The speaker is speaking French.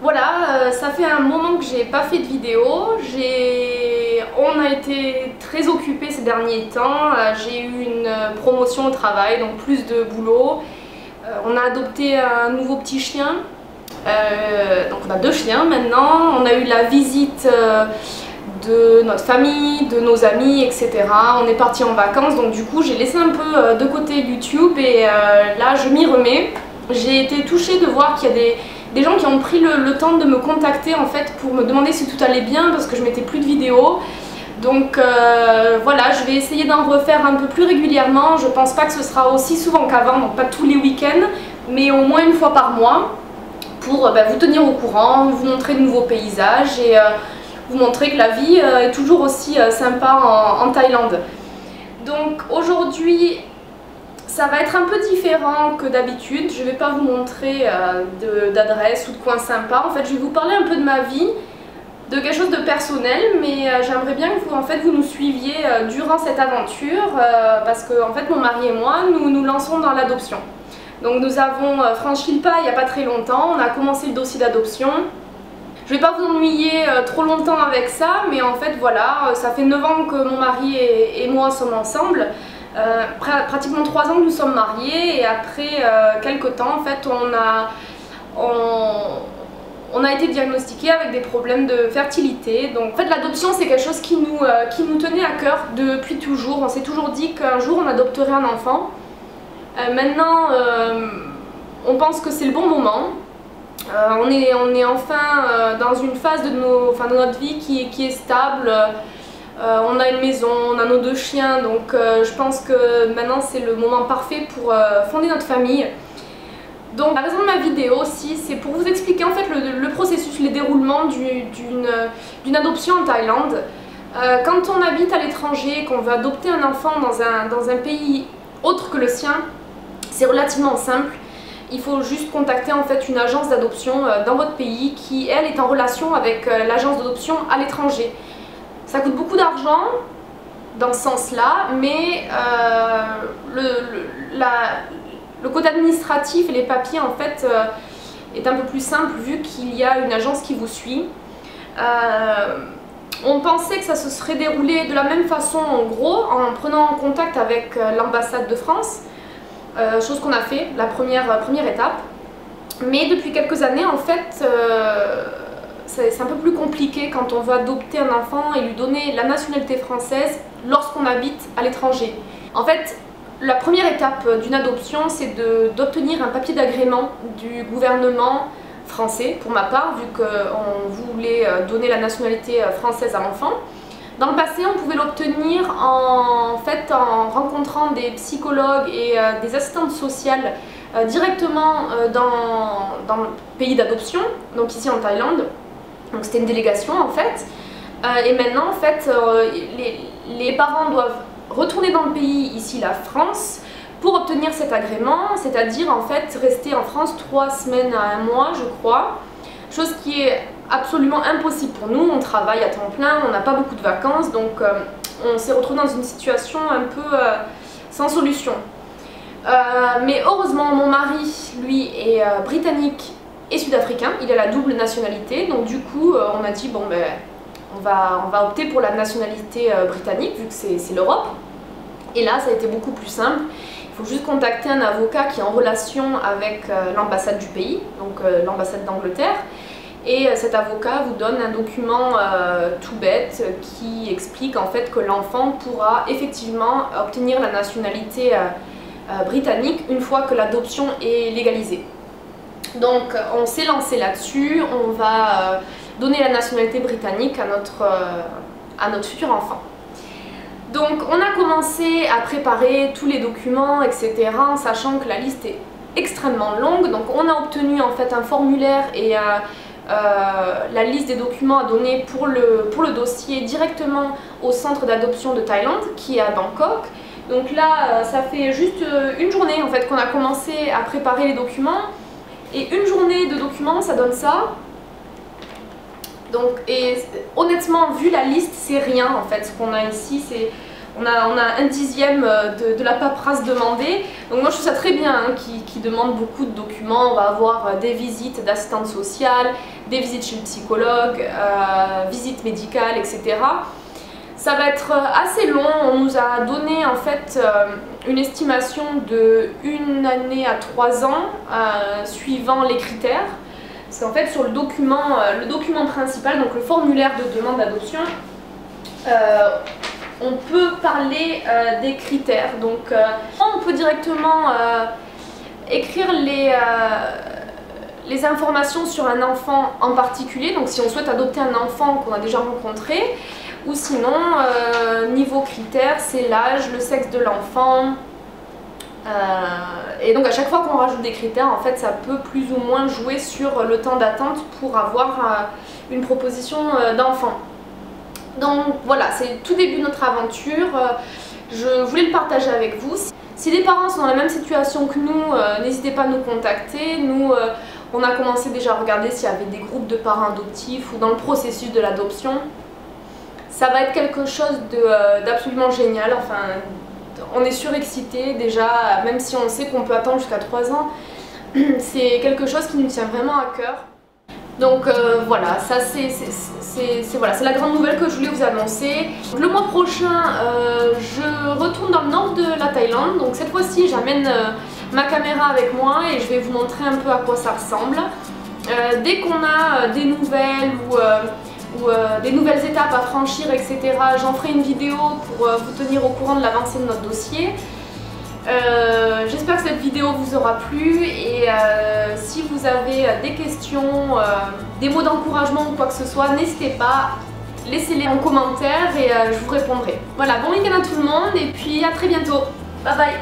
Voilà, ça fait un moment que j'ai pas fait de vidéo. On a été très occupés ces derniers temps. J'ai eu une promotion au travail, donc plus de boulot. On a adopté un nouveau petit chien. Donc on a 2 chiens maintenant. On a eu la visite de notre famille, de nos amis, etc. On est parti en vacances, donc du coup j'ai laissé un peu de côté YouTube et là je m'y remets. J'ai été touchée de voir qu'il y a des gens qui ont pris le temps de me contacter en fait pour me demander si tout allait bien parce que je mettais plus de vidéos. Donc voilà, je vais essayer d'en refaire un peu plus régulièrement. Je pense pas que ce sera aussi souvent qu'avant, donc pas tous les week-ends, mais au moins une fois par mois pour vous tenir au courant, vous montrer de nouveaux paysages et vous montrer que la vie est toujours aussi sympa en Thaïlande. Donc aujourd'hui, ça va être un peu différent que d'habitude. Je ne vais pas vous montrer d'adresse ou de coins sympas. En fait, je vais vous parler un peu de ma vie, de quelque chose de personnel, mais j'aimerais bien que vous nous suiviez durant cette aventure parce que en fait, mon mari et moi, nous nous lançons dans l'adoption. Donc nous avons franchi le pas il n'y a pas très longtemps. On a commencé le dossier d'adoption. Je ne vais pas vous ennuyer trop longtemps avec ça, mais en fait voilà, ça fait 9 ans que mon mari et moi sommes ensemble. Pratiquement 3 ans que nous sommes mariés et après quelques temps en fait on a été diagnostiqué avec des problèmes de fertilité. Donc en fait l'adoption c'est quelque chose qui nous tenait à cœur depuis toujours. On s'est toujours dit qu'un jour on adopterait un enfant. Maintenant on pense que c'est le bon moment. On est enfin dans une phase de notre vie qui est stable. On a une maison, on a nos 2 chiens, donc je pense que maintenant c'est le moment parfait pour fonder notre famille. Donc la raison de ma vidéo aussi, c'est pour vous expliquer en fait le processus, les déroulements d'une adoption en Thaïlande. Quand on habite à l'étranger, qu'on veut adopter un enfant dans un pays autre que le sien, c'est relativement simple. Il faut juste contacter en fait une agence d'adoption dans votre pays qui elle est en relation avec l'agence d'adoption à l'étranger. Ça coûte beaucoup d'argent dans ce sens-là, mais le côté administratif et les papiers en fait est un peu plus simple vu qu'il y a une agence qui vous suit. On pensait que ça se serait déroulé de la même façon en gros en prenant contact avec l'ambassade de France, chose qu'on a fait, la première étape. Mais depuis quelques années en fait c'est un peu plus compliqué quand on veut adopter un enfant et lui donner la nationalité française lorsqu'on habite à l'étranger. En fait, la première étape d'une adoption, c'est d'obtenir un papier d'agrément du gouvernement français, pour ma part, vu qu'on voulait donner la nationalité française à l'enfant. Dans le passé, on pouvait l'obtenir en rencontrant des psychologues et des assistantes sociales directement dans le pays d'adoption, donc ici en Thaïlande. Donc c'était une délégation en fait, et maintenant en fait les parents doivent retourner dans le pays, ici la France, pour obtenir cet agrément, c'est-à-dire en fait rester en France 3 semaines à 1 mois je crois, chose qui est absolument impossible pour nous. On travaille à temps plein, on n'a pas beaucoup de vacances, donc on s'est retrouvé dans une situation un peu sans solution. Mais heureusement mon mari lui est britannique et sud-africain, il a la double nationalité, donc du coup on a dit bon ben on va opter pour la nationalité britannique vu que c'est l'Europe. Et là ça a été beaucoup plus simple, il faut juste contacter un avocat qui est en relation avec l'ambassade du pays, donc l'ambassade d'Angleterre, et cet avocat vous donne un document tout bête qui explique en fait que l'enfant pourra effectivement obtenir la nationalité britannique une fois que l'adoption est légalisée. Donc on s'est lancé là-dessus, on va donner la nationalité britannique à notre futur enfant. Donc on a commencé à préparer tous les documents, etc. en sachant que la liste est extrêmement longue. Donc on a obtenu en fait un formulaire et la liste des documents à donner pour le dossier directement au centre d'adoption de Thaïlande qui est à Bangkok. Donc là ça fait juste une journée en fait qu'on a commencé à préparer les documents. Et une journée de documents, ça donne ça. Donc, et honnêtement, vu la liste, c'est rien en fait. Ce qu'on a ici, on a un dixième de la paperasse demandée. Donc moi je trouve ça très bien hein, qui demande beaucoup de documents. On va avoir des visites d'assistante sociale, des visites chez le psychologue, visites médicales, etc. Ça va être assez long. On nous a donné en fait une estimation de 1 année à 3 ans suivant les critères. Parce qu'en fait sur le document principal, donc le formulaire de demande d'adoption, on peut parler des critères. Donc on peut directement écrire les informations sur un enfant en particulier, donc si on souhaite adopter un enfant qu'on a déjà rencontré, ou sinon niveau critères c'est l'âge, le sexe de l'enfant, et donc à chaque fois qu'on rajoute des critères en fait ça peut plus ou moins jouer sur le temps d'attente pour avoir une proposition d'enfant. Donc voilà, c'est le tout début de notre aventure, je voulais le partager avec vous. Si des parents sont dans la même situation que nous, n'hésitez pas à nous contacter. Nous, on a commencé déjà à regarder s'il y avait des groupes de parents adoptifs ou dans le processus de l'adoption. Ça va être quelque chose d'absolument génial, enfin, on est surexcité déjà, même si on sait qu'on peut attendre jusqu'à 3 ans. C'est quelque chose qui nous tient vraiment à cœur. Donc voilà, ça c'est la grande nouvelle que je voulais vous annoncer. Le mois prochain, je retourne dans le nord de la Thaïlande. Donc cette fois-ci, j'amène ma caméra avec moi et je vais vous montrer un peu à quoi ça ressemble. Dès qu'on a des nouvelles ou des nouvelles étapes à franchir, etc., j'en ferai une vidéo pour vous tenir au courant de l'avancée de notre dossier. J'espère que cette vidéo vous aura plu et si vous avez des questions, des mots d'encouragement ou quoi que ce soit, n'hésitez pas, laissez-les en commentaire et je vous répondrai. Voilà, bon week-end à tout le monde et puis à très bientôt. Bye bye.